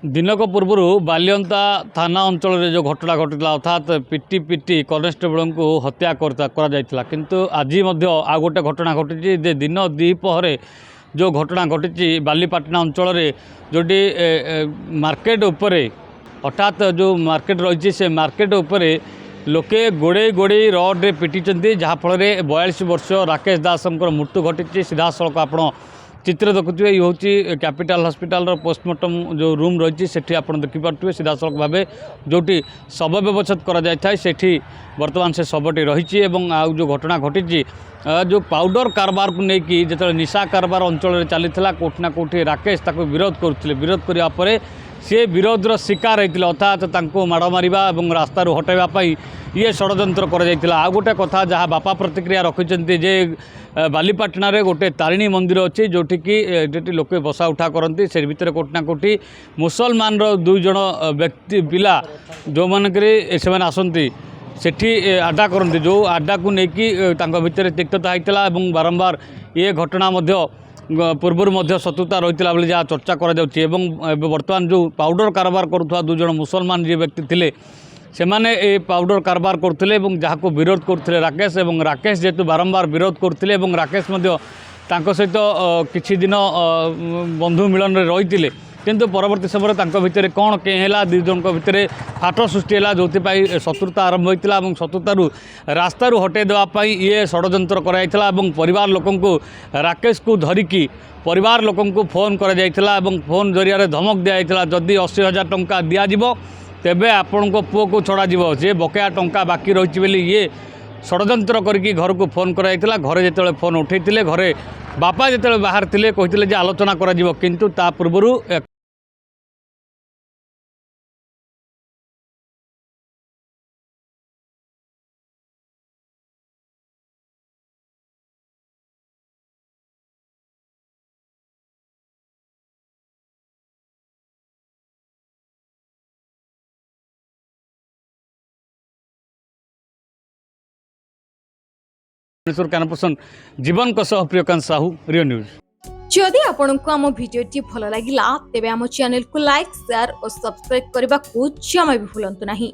दिनक पूर्व बालियंता थाना अंचल जो घटना घटी अर्थात पिटी पिटी कनेस्टेबल को हत्या किंतु आज आ गोटे घटना घटी दिन द्विपहरे जो घटना घटी बालीपाटना अंचल जोटी मार्केट उपरे हठात जो मार्केट रही से मार्केट उपरे लोके गोड़े गोड़े रड्रे पिटी जहाँफल 42 वर्ष राकेश दास मृत्यु घटी सीधा सड़क आप चित्र देखुए ये हूँ कैपिटल हॉस्पिटल पोस्टमार्टम जो रूम रही है आप देखिपे सीधा सड़क भाव जोटी शव व्यवच्छेद कर बर्तमान से शवटी रही जो घटना घटी जो पाउडर कारबार को लेकिन जो निशा कारबार अंचल चली कौटना कौटी राकेश ताको विरोध करते विरोध करने सी विरोधर शिकार होता अर्थात माड़ मारिबा एवं रास्तार हटाइवाई ये षड्यंत्र कर आ गोटे कथा जहाँ बापा प्रतिक्रिया रखिंट जे बालीपाटना गोटे तारिणी मंदिर अच्छी जोटि कि लोके बसा उठा करती से भितर कोटना कोटी मुसलमान दुई जन व्यक्ति पिला जो मानक से आसती सेठी आड्डा करती जो आड्डा को लेकिन भितर तिक्तता होता और बारंबार ये घटना पूर्वर शत्रुता रही है जहाँ चर्चा कर बर्तमान जो पाउडर कारबार करुवा दुई जन मुसलमान जी व्यक्ति थे से मैंने ये पाउडर कारबार करते जहाँ विरोध करते राकेश राकेश जेहेतु बारंबार विरोध करते राकेश सहित किछि दिन बंधु मिलन रही किंतु परवर्ती समय भितर कौन केला दुई जन भितर फाट सृष्टि है जो शत्रुता आरंभ होता है शत्रुतारू रास्तारू हटे देवाई ये षड्यंत्र कराइला परिवार लोक राकेश को धरिकी परिवार लोक फोन कर फोन जरिया धमक दिया जदि 80,000 टंका दिज्व तेबे आपण को पुओ को छड़ा जीव जे बकाया टंका बाकी रही बोली ये षड्यंत्र करके घर को फोन कराइला घरे जो फोन उठे घरे बापा जो बाहर थे कहते आलोचना करा किंतु ता पूर्व कैनपर्सन जीवन सह प्रियकांत साहू रियो न्यूज। जदि आपंक आम भिडी भल लगा तेब आम चैनल को लाइक शेयर और सब्सक्राइब करने को जमा भी भूलु नहीं।